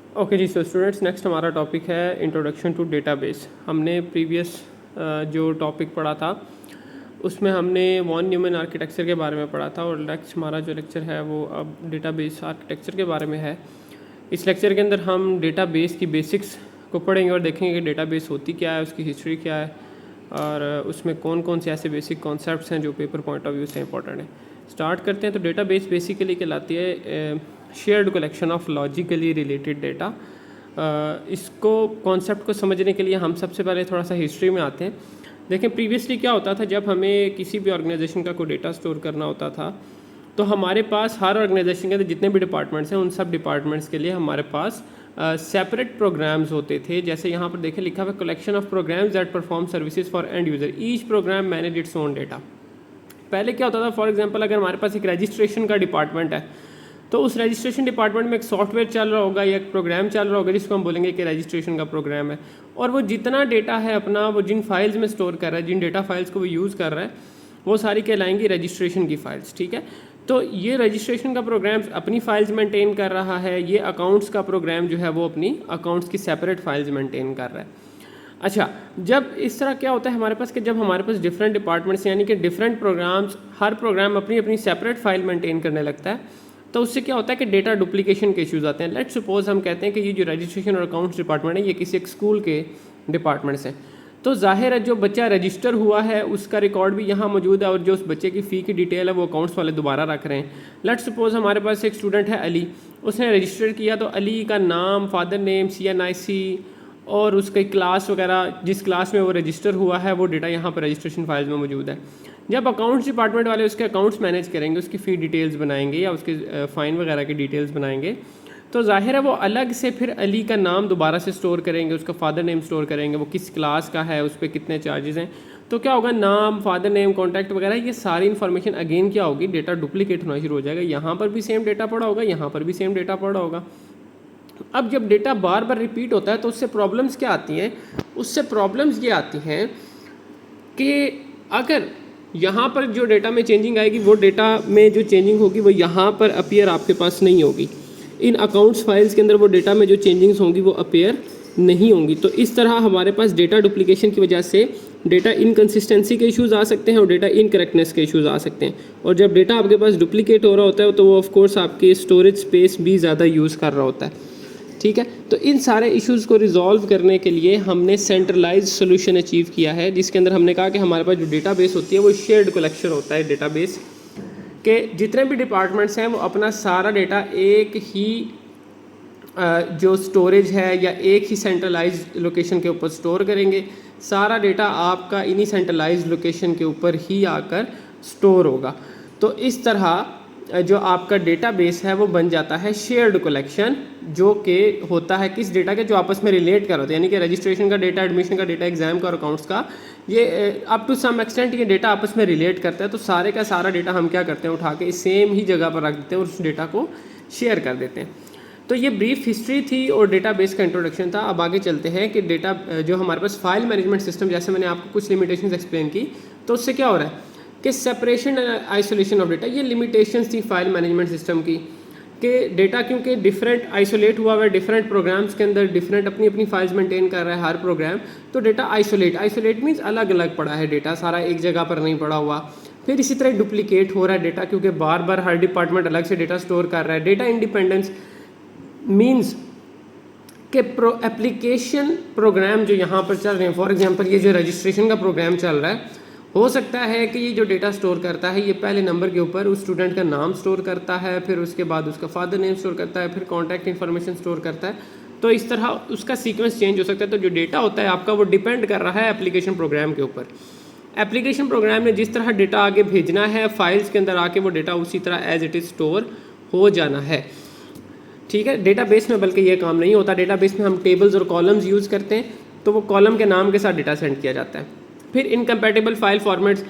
Okay जी, so students next हमारा topic है introduction two database. हमने प्रीवियस जो टॉपिक पढ़ा था उसमें हमने वॉन न्यूमैन आर्किटेक्चर के बारे में पढ़ा था और नेक्स्ट हमारा जो लेक्चर है वो अब डेटाबेस आर्किटेक्चर के बारे में है। इस लेक्चर के अंदर हम डेटाबेस की बेसिक्स को पढ़ेंगे और देखेंगे कि डेटाबेस होती क्या है, उसकी हिस्ट्री क्या है और उसमें कौन कौन से ऐसे बेसिक कॉन्सेप्ट्स हैं जो पेपर पॉइंट ऑफ व्यू से इंपॉर्टेंट है। स्टार्ट करते हैं। तो डेटाबेस बेसिकली कहलाती है shared collection of logically related data. इसको कॉन्सेप्ट को समझने के लिए हम सबसे पहले थोड़ा सा हिस्ट्री में आते हैं। देखें प्रीवियसली क्या होता था, जब हमें किसी भी ऑर्गेनाइजेशन का कोई डेटा स्टोर करना होता था तो हमारे पास हर ऑर्गेनाइजेशन के अंदर जितने भी डिपार्टमेंट्स हैं उन सब डिपार्टमेंट्स के लिए हमारे पास सेपरेट प्रोग्राम्स होते थे। जैसे यहाँ पर देखें लिखा हुआ collection of programs that perform services for end user, each program manage its own data. पहले क्या होता था, फॉर एग्जांपल अगर हमारे पास एक रजिस्ट्रेशन का डिपार्टमेंट है तो उस रजिस्ट्रेशन डिपार्टमेंट में एक सॉफ्टवेयर चल रहा होगा या एक प्रोग्राम चल रहा होगा जिसको हम बोलेंगे कि रजिस्ट्रेशन का प्रोग्राम है, और वो जितना डेटा है अपना वो जिन फाइल्स में स्टोर कर रहा है, जिन डेटा फाइल्स को वो यूज़ कर रहा है वो सारी कहलाएंगी रजिस्ट्रेशन की फाइल्स। ठीक है, तो ये रजिस्ट्रेशन का प्रोग्राम अपनी फाइल्स मेंटेन कर रहा है, ये अकाउंट्स का प्रोग्राम जो है वो अपनी अकाउंट्स की सेपरेट फाइल्स मेंटेन कर रहा है। अच्छा, जब इस तरह क्या होता है हमारे पास कि जब हमारे पास डिफरेंट डिपार्टमेंट्स यानी कि डिफरेंट प्रोग्राम्स, हर प्रोग्राम अपनी अपनी सेपरेट फाइल मेंटेन करने लगता है तो उससे क्या होता है कि डेटा डुप्लीकेशन के इश्यूज आते हैं। लेट्स सपोज हम कहते हैं कि ये जो रजिस्ट्रेशन और अकाउंट्स डिपार्टमेंट है ये किसी एक स्कूल के डिपार्टमेंट्स हैं, तो जाहिर है जो बच्चा रजिस्टर हुआ है उसका रिकॉर्ड भी यहाँ मौजूद है और जो उस बच्चे की फ़ी की डिटेल है वो अकाउंट्स वाले दोबारा रख रहे हैं। लेट्स सपोज हमारे पास एक स्टूडेंट है अली, उसने रजिस्टर किया तो अली का नाम, फादर नेम, CNIC और उसकी क्लास वगैरह जिस क्लास में वो रजिस्टर हुआ है वो डेटा यहाँ पर रजिस्ट्रेशन फाइल्स में मौजूद है। जब अकाउंट्स डिपार्टमेंट वाले उसके अकाउंट्स मैनेज करेंगे, उसकी फ़ी डिटेल्स बनाएंगे या उसके फ़ाइन वगैरह की डिटेल्स बनाएंगे, तो जाहिर है वो अलग से फिर अली का नाम दोबारा से स्टोर करेंगे, उसका फादर नेम स्टोर करेंगे, वो किस क्लास का है, उस पर कितने चार्जेस हैं। तो क्या होगा, नाम, फादर नेम, कॉन्टैक्ट वगैरह ये सारी इन्फॉर्मेशन अगेन क्या होगी, डेटा डुप्लीकेट होना शुरू हो जाएगा। यहाँ पर भी सेम डेटा पड़ा होगा, यहाँ पर भी सेम डेटा पड़ा होगा। अब जब डेटा बार बार रिपीट होता है तो उससे प्रॉब्लम्स क्या आती हैं, उससे प्रॉब्लम्स ये आती हैं कि अगर यहाँ पर जो डेटा में चेंजिंग आएगी वो डेटा में जो चेंजिंग होगी वो यहाँ पर अपीयर आपके पास नहीं होगी, इन अकाउंट्स फाइल्स के अंदर वो डेटा में जो चेंजिंग्स होंगी वो अपीयर नहीं होंगी। तो इस तरह हमारे पास डेटा डुप्लीकेशन की वजह से डेटा इनकन्सिस्टेंसी के इश्यूज़ आ सकते हैं और डेटा इनकरेक्टनेस के इश्यूज़ आ सकते हैं। और जब डेटा आपके पास डुप्लीकेट हो रहा होता है तो वो ऑफकोर्स आपके स्टोरेज स्पेस भी ज़्यादा यूज़ कर रहा होता है। ठीक है, तो इन सारे इश्यूज़ को रिजॉल्व करने के लिए हमने सेंट्रलाइज सोल्यूशन अचीव किया है, जिसके अंदर हमने कहा कि हमारे पास जो डेटाबेस होती है वो शेयर्ड कलेक्शन होता है डेटाबेस के। जितने भी डिपार्टमेंट्स हैं वो अपना सारा डेटा एक ही जो स्टोरेज है या एक ही सेंट्रलाइज लोकेशन के ऊपर स्टोर करेंगे। सारा डेटा आपका इन्हीं सेंट्रलाइज लोकेशन के ऊपर ही आकर स्टोर होगा। तो इस तरह जो आपका डेटाबेस है वो बन जाता है शेयर्ड कलेक्शन, जो कि होता है किस डेटा के, जो आपस में रिलेट कर होते हैं, यानी कि रजिस्ट्रेशन का डेटा, एडमिशन का डेटा, एग्जाम का और अकाउंट्स का, ये अप टू सम एक्सटेंट ये डेटा आपस में रिलेट करता है। तो सारे का सारा डेटा हम क्या करते हैं, उठा के सेम ही जगह पर रख देते हैं और उस डेटा को शेयर कर देते हैं। तो ये ब्रीफ हिस्ट्री थी और डेटाबेस का इंट्रोडक्शन था। अब आगे चलते हैं कि डेटा जो हमारे पास फाइल मैनेजमेंट सिस्टम, जैसे मैंने आपको कुछ लिमिटेशंस एक्सप्लेन की, तो उससे क्या हो रहा है कि separation and isolation of data, ये लिमिटेशंस थी फाइल मैनेजमेंट सिस्टम की कि डेटा क्योंकि डिफरेंट आइसोलेट हुआ हुआ है, डिफरेंट प्रोग्राम्स के अंदर डिफरेंट अपनी अपनी फाइल्स मेंटेन कर रहा है हर प्रोग्राम, तो डेटा आइसोलेट मीन्स अलग अलग पड़ा है, डेटा सारा एक जगह पर नहीं पड़ा हुआ। फिर इसी तरह डुप्लीकेट हो रहा है डेटा, क्योंकि बार बार हर डिपार्टमेंट अलग से डेटा स्टोर कर रहा है। डेटा इंडिपेंडेंस मीन्स कि एप्लीकेशन प्रोग्राम जो यहाँ पर चल रहे हैं, फॉर एग्जांपल ये जो रजिस्ट्रेशन का प्रोग्राम चल रहा है, हो सकता है कि ये जो डेटा स्टोर करता है ये पहले नंबर के ऊपर उस स्टूडेंट का नाम स्टोर करता है, फिर उसके बाद उसका फादर नेम स्टोर करता है, फिर कॉन्टैक्ट इन्फॉर्मेशन स्टोर करता है। तो इस तरह उसका सीक्वेंस चेंज हो सकता है। तो जो डेटा होता है आपका वो डिपेंड कर रहा है एप्लीकेशन प्रोग्राम के ऊपर। एप्लीकेशन प्रोग्राम ने जिस तरह डेटा आगे भेजना है फाइल्स के अंदर आके वो डेटा उसी तरह एज इट इज़ स्टोर हो जाना है। ठीक है, डेटाबेस में बल्कि ये काम नहीं होता। डेटाबेस में हम टेबल्स और कॉलम्स यूज़ करते हैं, तो वो कॉलम के नाम के साथ डेटा सेंड किया जाता है। फिर इनकम्पैटिबल फाइल फॉर्मेट्स,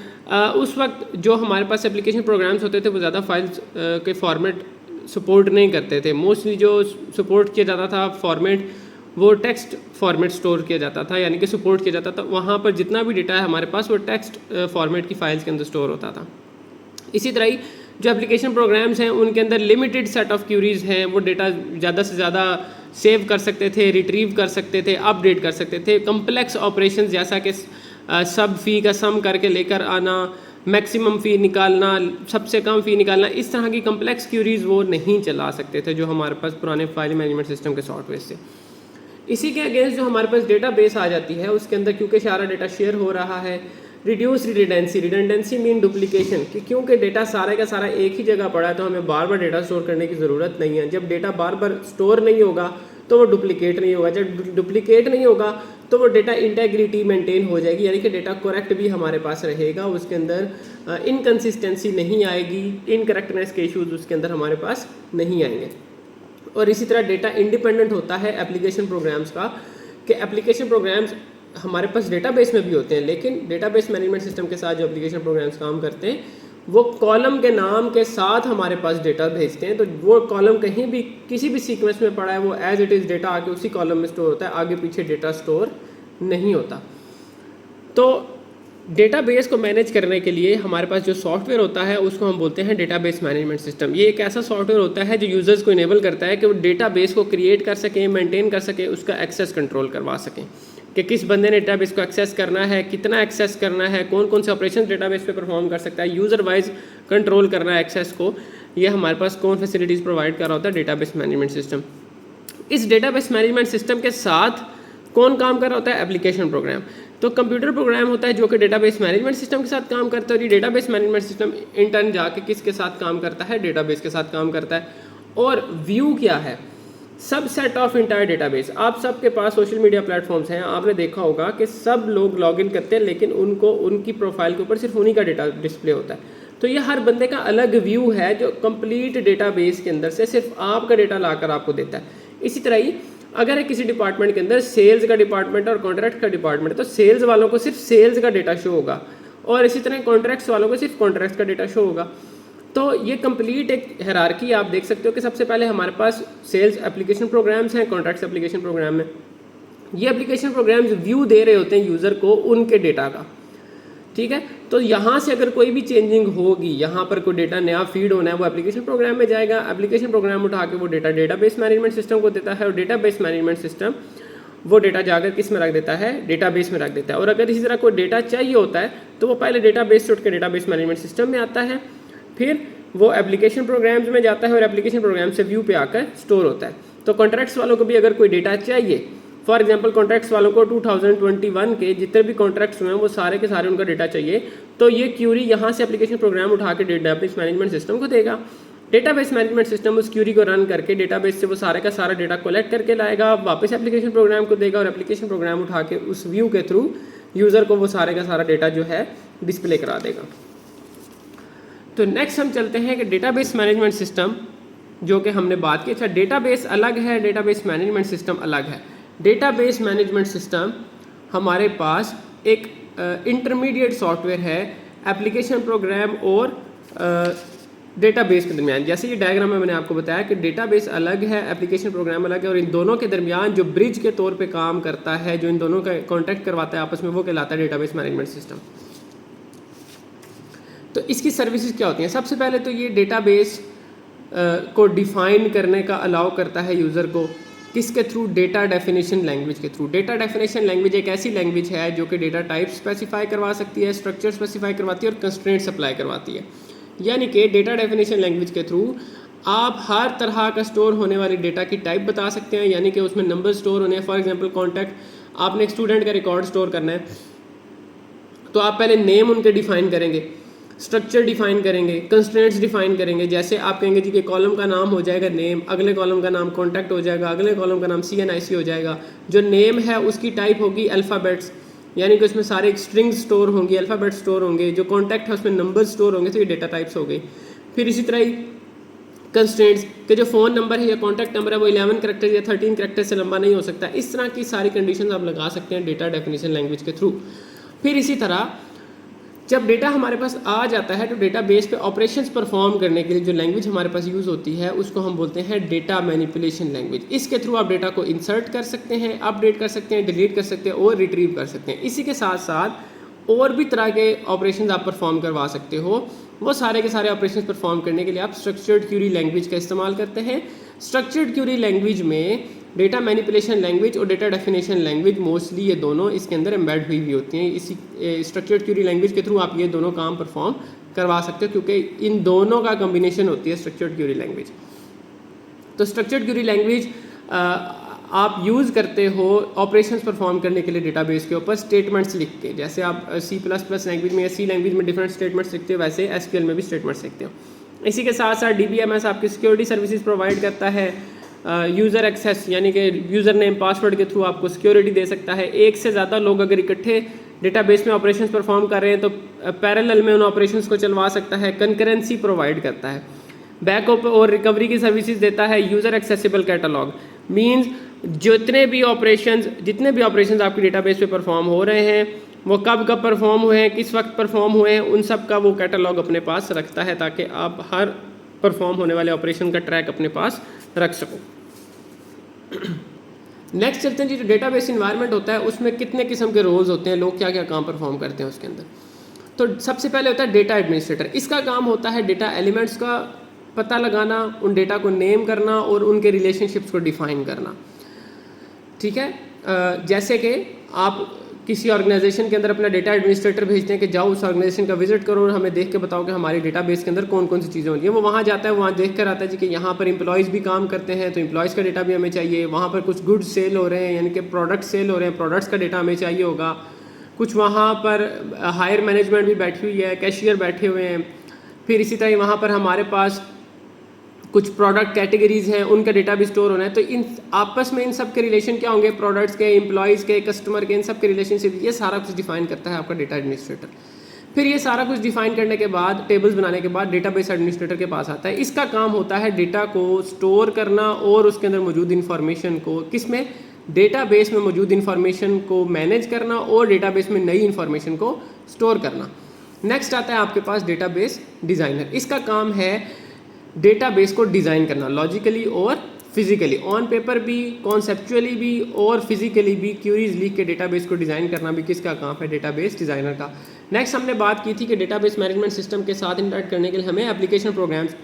उस वक्त जो हमारे पास एप्लीकेशन प्रोग्राम्स होते थे वो ज़्यादा फाइल्स के फॉर्मेट सपोर्ट नहीं करते थे। मोस्टली जो सपोर्ट किया जाता था फॉर्मेट वो टेक्स्ट फॉर्मेट स्टोर किया जाता था, यानी कि सपोर्ट किया जाता था। वहाँ पर जितना भी डेटा है हमारे पास वो टेक्स्ट फॉर्मेट की फाइल्स के अंदर स्टोर होता था। इसी तरह ही जो एप्लीकेशन प्रोग्राम्स हैं उनके अंदर लिमिटेड सेट ऑफ क्यूरीज हैं, वो डेटा ज़्यादा से ज़्यादा सेव कर सकते थे, रिट्रीव कर सकते थे, अपडेट कर सकते थे। कम्प्लेक्स ऑपरेशन जैसा कि सब फ़ी का सम करके लेकर आना, मैक्सिमम फ़ी निकालना, सबसे कम फ़ी निकालना, इस तरह की कम्प्लेक्स क्यूरीज वो नहीं चला सकते थे जो हमारे पास पुराने फाइल मैनेजमेंट सिस्टम के सॉफ्टवेयर से। इसी के अगेंस्ट जो हमारे पास डेटा बेस आ जाती है उसके अंदर क्योंकि सारा डेटा शेयर हो रहा है, रिड्यूस रिडेंडेंसी मीन डुप्लीकेशन, कि क्योंकि डेटा सारा का सारा एक ही जगह पड़ा है तो हमें बार बार डेटा स्टोर करने की ज़रूरत नहीं है। जब डेटा बार बार स्टोर नहीं होगा तो वो डुप्लीकेट नहीं होगा, जब डुप्लीकेट नहीं होगा तो वो डेटा इंटेग्रिटी मेंटेन हो जाएगी, यानी कि डेटा करेक्ट भी हमारे पास रहेगा, उसके अंदर इनकन्सिस्टेंसी नहीं आएगी, इनकरेक्टनेस के इश्यूज उसके अंदर हमारे पास नहीं आएंगे। और इसी तरह डेटा इंडिपेंडेंट होता है एप्लीकेशन प्रोग्राम्स का, कि एप्लीकेशन प्रोग्राम्स हमारे पास डेटाबेस में भी होते हैं, लेकिन डेटाबेस मैनेजमेंट सिस्टम के साथ जो एप्लीकेशन प्रोग्राम्स काम करते हैं वो कॉलम के नाम के साथ हमारे पास डेटा भेजते हैं। तो वो कॉलम कहीं भी किसी भी सीक्वेंस में पड़ा है वो एज इट इज़ डेटा आके उसी कॉलम में स्टोर होता है, आगे पीछे डेटा स्टोर नहीं होता। तो डेटाबेस को मैनेज करने के लिए हमारे पास जो सॉफ्टवेयर होता है उसको हम बोलते हैं डेटाबेस मैनेजमेंट सिस्टम। ये एक ऐसा सॉफ्टवेयर होता है जो यूज़र्स को इनेबल करता है कि वो डेटाबेस को क्रिएट कर सकें, मेंटेन कर सकें, उसका एक्सेस कंट्रोल करवा सकें, कि किस बंदे ने डेटाबेस को एक्सेस करना है, कितना एक्सेस करना है, कौन कौन से ऑपरेशन डेटाबेस पे परफॉर्म कर सकता है, यूज़र वाइज कंट्रोल करना है एक्सेस को। ये हमारे पास कौन फैसिलिटीज़ प्रोवाइड कर रहा होता है, डेटाबेस मैनेजमेंट सिस्टम। इस डेटाबेस मैनेजमेंट सिस्टम के साथ कौन काम कर रहा होता है, एप्लीकेशन प्रोग्राम। तो कंप्यूटर प्रोग्राम होता है जो कि डेटाबेस मैनेजमेंट सिस्टम के साथ काम करता है, और ये database management system in turn जाके किसके साथ काम करता है, डेटाबेस के साथ काम करता है। और व्यू क्या है, सबसेट ऑफ इंटायर डेटाबेस। आप सबके पास सोशल मीडिया प्लेटफॉर्म्स हैं, आपने देखा होगा कि सब लोग लॉगिन करते हैं लेकिन उनको उनकी प्रोफाइल के ऊपर सिर्फ उन्हीं का डेटा डिस्प्ले होता है। तो ये हर बंदे का अलग व्यू है जो कंप्लीट डेटाबेस के अंदर से सिर्फ आपका डेटा लाकर आपको देता है। इसी तरह ही अगर किसी डिपार्टमेंट के अंदर सेल्स का डिपार्टमेंट और कॉन्ट्रैक्ट का डिपार्टमेंट है तो सेल्स वालों को सिर्फ सेल्स का डेटा शो होगा, और इसी तरह कॉन्ट्रैक्ट्स वालों को सिर्फ कॉन्ट्रैक्ट्स का डेटा शो होगा। तो ये कंप्लीट एक हायरार्की आप देख सकते हो कि सबसे पहले हमारे पास सेल्स एप्लीकेशन प्रोग्राम्स हैं, कॉन्ट्रैक्ट्स एप्लीकेशन प्रोग्राम में ये एप्लीकेशन प्रोग्राम्स व्यू दे रहे होते हैं यूज़र को उनके डेटा का, ठीक है। तो यहाँ से अगर कोई भी चेंजिंग होगी, यहाँ पर कोई डेटा नया फीड होना है, वो एप्लीकेशन प्रोग्राम में जाएगा, एप्लीकेशन प्रोग्राम उठा के वो डेटा डेटाबेस मैनेजमेंट सिस्टम को देता है, और डेटाबेस मैनेजमेंट सिस्टम वो डेटा जाकर किस में रख देता है, डेटाबेस में रख देता है। और अगर इसी तरह कोई डेटा चाहिए होता है तो वो पहले डेटाबेस से उठ के डेटाबेस मैनेजमेंट सिस्टम में आता है, फिर वो एप्लीकेशन प्रोग्राम्स में जाता है और एप्लीकेशन प्रोग्राम से व्यू पे आकर स्टोर होता है। तो कॉन्ट्रैक्ट्स वालों को भी अगर कोई डेटा चाहिए, फॉर एग्जांपल कॉन्ट्रैक्ट्स वालों को 2021 के जितने भी कॉन्ट्रैक्ट्स हुए हैं वो सारे के सारे उनका डेटा चाहिए, तो ये क्यूरी यहाँ से एप्लीकेशन प्रोग्राम उठा के डेटाबेस मैनेजमेंट सिस्टम को देगा। डेटाबेस मैनेजमेंट सिस्टम उस क्यूरी को रन करके डेटाबेस से वो सारे का सारा डेटा कलेक्ट करके लाएगा, वापस एप्लीकेशन प्रोग्राम को देगा, और एप्लीकेशन प्रोग्राम उठा के उस व्यू के थ्रू यूज़र को वो सारे का सारा डेटा जो है डिस्प्ले करा देगा। तो नेक्स्ट हम चलते हैं कि डेटाबेस मैनेजमेंट सिस्टम जो कि हमने बात की। अच्छा, डेटाबेस अलग है, डेटाबेस मैनेजमेंट सिस्टम अलग है। डेटाबेस मैनेजमेंट सिस्टम हमारे पास एक इंटरमीडिएट सॉफ्टवेयर है एप्लीकेशन प्रोग्राम और डेटाबेस के दरमियान। जैसे ये डायग्राम में मैंने आपको बताया कि डेटाबेस अलग है, एप्लीकेशन प्रोग्राम अलग है, और इन दोनों के दरमियान जो ब्रिज के तौर पे काम करता है, जो इन दोनों का कॉन्टैक्ट करवाता है आपस में, वो कहलाता है डेटाबेस मैनेजमेंट सिस्टम। तो इसकी सर्विसेज क्या होती हैं? सबसे पहले तो ये डेटाबेस को डिफ़ाइन करने का अलाउ करता है यूज़र को, किसके थ्रू? डेटा डेफिनेशन लैंग्वेज के थ्रू। डेटा डेफिनेशन लैंग्वेज एक ऐसी लैंग्वेज है जो कि डेटा टाइप स्पेसिफाई करवा सकती है, स्ट्रक्चर स्पेसिफाई करवाती है और कंस्ट्रेंट अप्लाई करवाती है। यानी कि डेटा डेफिनेशन लैंग्वेज के थ्रू आप हर तरह का स्टोर होने वाली डेटा की टाइप बता सकते हैं, यानी कि उसमें नंबर स्टोर होने हैं। फॉर एग्जांपल कॉन्टैक्ट, आपने एक स्टूडेंट का रिकॉर्ड स्टोर करना है तो आप पहले नेम उनके डिफ़ाइन करेंगे, स्ट्रक्चर डिफाइन करेंगे, कंस्ट्रेंट्स डिफाइन करेंगे। जैसे आप कहेंगे जी कि कॉलम का नाम हो जाएगा नेम, अगले कॉलम का नाम कॉन्टैक्ट हो जाएगा, अगले कॉलम का नाम CNIC हो जाएगा। जो नेम है उसकी टाइप होगी अल्फ़ाबेट्स, यानी कि उसमें सारे स्ट्रिंग्स स्टोर होंगी, अल्फ़ाबेट स्टोर होंगे। जो कॉन्टैक्ट है उसमें नंबर स्टोर होंगे, तो ये डेटा टाइप्स हो गई। फिर इसी तरह ही कंस्ट्रेंट्स के जो फ़ोन नंबर है या कॉन्टैक्ट नंबर है वो 11 करैक्टर या 13 करैक्टर से लंबा नहीं हो सकता। इस तरह की सारी कंडीशन आप लगा सकते हैं डेटा डेफिनेशन लैंग्वेज के थ्रू। फिर इसी तरह जब डेटा हमारे पास आ जाता है तो डेटा बेस पे ऑपरेशंस परफॉर्म करने के लिए जो लैंग्वेज हमारे पास यूज़ होती है उसको हम बोलते हैं डेटा मैनिपुलेशन लैंग्वेज। इसके थ्रू आप डेटा को इंसर्ट कर सकते हैं, अपडेट कर सकते हैं, डिलीट कर सकते हैं और रिट्रीव कर सकते हैं। इसी के साथ साथ और भी तरह के ऑपरेशंस आप परफॉर्म करवा सकते हो, वो सारे के सारे ऑपरेशंस परफॉर्म करने के लिए आप स्ट्रक्चर्ड क्यूरी लैंग्वेज का इस्तेमाल करते हैं। स्ट्रक्चर्ड क्यूरी लैंग्वेज में डेटा मैनिपुलेशन लैंग्वेज और डेटा डेफिनेशन लैंग्वेज मोस्टली ये दोनों इसके अंदर एम्बेड हुई हुई होती हैं। इसी स्ट्रक्चर्ड क्यूरी लैंग्वेज के थ्रू आप ये दोनों काम परफॉर्म करवा सकते हो, क्योंकि इन दोनों का कम्बिनेशन होती है स्ट्रक्चर्ड क्यूरी लैंग्वेज। तो स्ट्रक्चर्ड क्यूरी लैंग्वेज आप यूज़ करते हो ऑपरेशंस परफॉर्म करने के लिए डेटाबेस के ऊपर स्टेटमेंट्स लिख के। जैसे आप C++ लैंग्वेज में या C लैंग्वेज में डिफरेंट स्टेटमेंट्स लिखते हो, वैसे SQL में भी स्टेटमेंट्स लिखते हो। इसी के साथ साथ DBMS आपकी सिक्योरिटी सर्विसेज प्रोवाइड करता है। यूज़र एक्सेस यानी कि यूज़र नेम पासवर्ड के थ्रू आपको सिक्योरिटी दे सकता है। एक से ज़्यादा लोग अगर इकट्ठे डेटाबेस में ऑपरेशंस परफॉर्म कर रहे हैं तो पैरेलल में उन ऑपरेशंस को चलवा सकता है। कंकरेंसी प्रोवाइड करता है। बैकअप और रिकवरी की सर्विसेज देता है। यूज़र एक्सेसिबल कैटलॉग मींस जितने भी ऑपरेशंस आपके डेटाबेस पे परफॉर्म हो रहे हैं वो कब कब परफॉर्म हुए हैं, किस वक्त परफॉर्म हुए हैं, उन सब का वो कैटलॉग अपने पास रखता है, ताकि आप हर परफॉर्म होने वाले ऑपरेशन का ट्रैक अपने पास रख सको। नेक्स्ट चलते हैं जी, जो डेटाबेस इन्वायरमेंट होता है उसमें कितने किस्म के रोल्स होते हैं, लोग क्या क्या काम परफॉर्म करते हैं उसके अंदर। तो सबसे पहले होता है डेटा एडमिनिस्ट्रेटर। इसका काम होता है डेटा एलिमेंट्स का पता लगाना, उन डेटा को नेम करना और उनके रिलेशनशिप्स को डिफाइन करना। ठीक है, जैसे कि आप किसी ऑर्गेनाइजेशन के अंदर अपना डेटा एडमिनिस्ट्रेटर भेजते हैं कि जाओ उस ऑर्गेनाइजेशन का विजिट करो और हमें देख के बताओ कि हमारी डेटाबेस के अंदर कौन कौन सी चीज़ें होती हैं। वो वहाँ जाता है, वहाँ देख कर आता है जी कि यहाँ पर एम्प्लॉयज़ भी काम करते हैं तो एम्प्लॉयज़ का डेटा भी हमें चाहिए। वहाँ पर कुछ गुड्स सेल हो रहे हैं यानी कि प्रोडक्ट सेल हो रहे हैं, प्रोडक्ट्स का डेटा हमें चाहिए होगा। कुछ वहाँ पर हायर मैनेजमेंट भी बैठी हुई है, कैशियर बैठे हुए हैं। फिर इसी तरह वहाँ पर हमारे पास कुछ प्रोडक्ट कैटेगरीज हैं, उनका डेटा भी स्टोर होना है। तो इन आपस में इन सब के रिलेशन क्या होंगे, प्रोडक्ट्स के, एम्प्लॉयज़ के, कस्टमर के, इन सब के रिलेशनशिप, ये सारा कुछ डिफाइन करता है आपका डेटा एडमिनिस्ट्रेटर। फिर ये सारा कुछ डिफाइन करने के बाद, टेबल्स बनाने के बाद डेटाबेस एडमिनिस्ट्रेटर के पास आता है। इसका काम होता है डेटा को स्टोर करना और उसके अंदर मौजूद इन्फॉर्मेशन को किसमें, डेटाबेस में मौजूद इन्फॉर्मेशन को मैनेज करना और डेटाबेस में नई इन्फॉर्मेशन को स्टोर करना। नेक्स्ट आता है आपके पास डेटाबेस डिज़ाइनर। इसका काम है डेटाबेस को डिज़ाइन करना, लॉजिकली और फिजिकली, ऑन पेपर भी, कॉन्सेप्चुअली भी और फिजिकली भी। क्यूरीज लिख के डेटाबेस को डिज़ाइन करना भी किसका काम है, डेटाबेस डिज़ाइनर का। नेक्स्ट हमने बात की थी कि डेटाबेस मैनेजमेंट सिस्टम के साथ इंटरेक्ट करने के लिए हमें एप्लीकेशन प्रोग्राम्स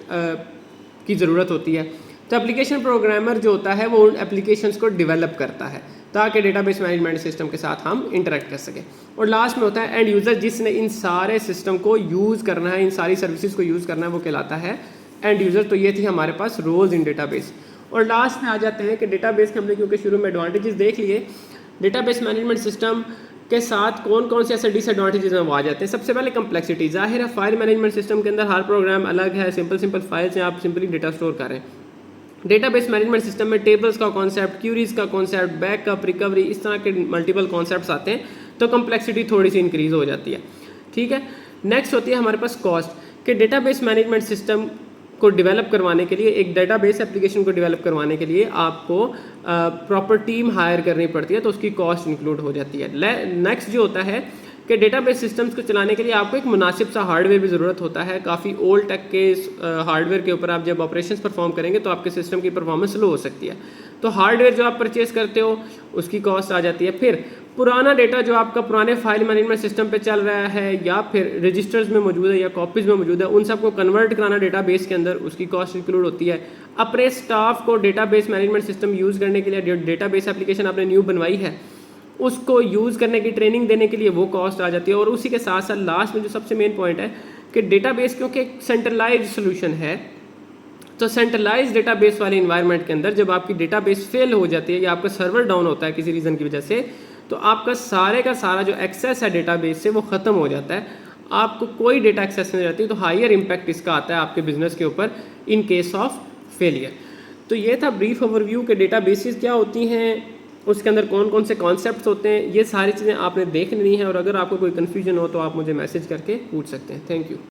की ज़रूरत होती है। तो एप्लीकेशन प्रोग्रामर जो होता है वो उन एप्लीकेशंस को डेवलप करता है ताकि डेटाबेस मैनेजमेंट सिस्टम के साथ हम इंटरेक्ट कर सकें। और लास्ट में होता है एंड यूज़र, जिसने इन सारे सिस्टम को यूज़ करना है, इन सारी सर्विसेज को यूज़ करना है, वो कहलाता है एंड यूज़र। तो ये थी हमारे पास रोल्स इन डेटाबेस। और लास्ट में आ जाते हैं कि डेटाबेस के हमने क्योंकि शुरू में एडवांटेजेस देख लिए, डेटाबेस मैनेजमेंट सिस्टम के साथ कौन कौन से ऐसे डिसएडवांटेजेस हैं वो आ जाते हैं। सबसे पहले कंप्लेक्सिटी। जाहिर है फाइल मैनेजमेंट सिस्टम के अंदर हर प्रोग्राम अलग है, सिंपल फाइल्स हैं, आप सिंपली डेटा स्टोर कर रहे हैं। डेटाबेस मैनेजमेंट सिस्टम में टेबल्स का कॉन्सेप्ट, क्यूरीज का कॉन्सेप्ट, बैकअप, रिकवरी, इस तरह के मल्टीपल कॉन्सेप्ट्स आते हैं, तो कंप्लेक्सिटी थोड़ी सी इंक्रीज हो जाती है। ठीक है, नेक्स्ट होती है हमारे पास कॉस्ट। कि डेटाबेस मैनेजमेंट सिस्टम को डेवलप करवाने के लिए, एक डेटाबेस एप्लीकेशन को डेवलप करवाने के लिए आपको प्रॉपर टीम हायर करनी पड़ती है, तो उसकी कॉस्ट इंक्लूड हो जाती है। नेक्स्ट जो होता है कि डेटाबेस सिस्टम्स को चलाने के लिए आपको एक मुनासिब सा हार्डवेयर भी ज़रूरत होता है। काफ़ी ओल्ड टेक के हार्डवेयर के ऊपर आप जब ऑपरेशंस परफॉर्म करेंगे तो आपके सिस्टम की परफॉर्मेंस स्लो हो सकती है। तो हार्डवेयर जो आप परचेस करते हो उसकी कॉस्ट आ जाती है। फिर पुराना डेटा जो आपका पुराने फाइल मैनेजमेंट सिस्टम पे चल रहा है या फिर रजिस्टर्स में मौजूद है या कॉपीज़ में मौजूद है, उन सबको कन्वर्ट कराना डेटाबेस के अंदर, उसकी कॉस्ट इंक्लूड होती है। अपने स्टाफ को डेटाबेस मैनेजमेंट सिस्टम यूज़ करने के लिए, डेटाबेस एप्लीकेशन आपने न्यू बनवाई है उसको यूज़ करने की ट्रेनिंग देने के लिए वो कॉस्ट आ जाती है। और उसी के साथ साथ लास्ट में जो सबसे मेन पॉइंट है कि डेटाबेस क्योंकि एक सेंट्रलाइज्ड सोल्यूशन है, तो सेंट्रलाइज डेटाबेस वाले इन्वायरमेंट के अंदर जब आपकी डेटाबेस फेल हो जाती है या आपका सर्वर डाउन होता है किसी रीज़न की वजह से, तो आपका सारे का सारा जो एक्सेस है डेटाबेस से वो ख़त्म हो जाता है, आपको कोई डेटा एक्सेस नहीं रहती। तो हायर इम्पैक्ट इसका आता है आपके बिजनेस के ऊपर इन केस ऑफ फेलियर। तो ये था ब्रीफ ओवरव्यू के डेटाबेसेस क्या होती हैं, उसके अंदर कौन कौन से कॉन्सेप्ट्स होते हैं, ये सारी चीज़ें आपने देख लेनी है। और अगर आपको कोई कन्फ्यूजन हो तो आप मुझे मैसेज करके पूछ सकते हैं। Thank you.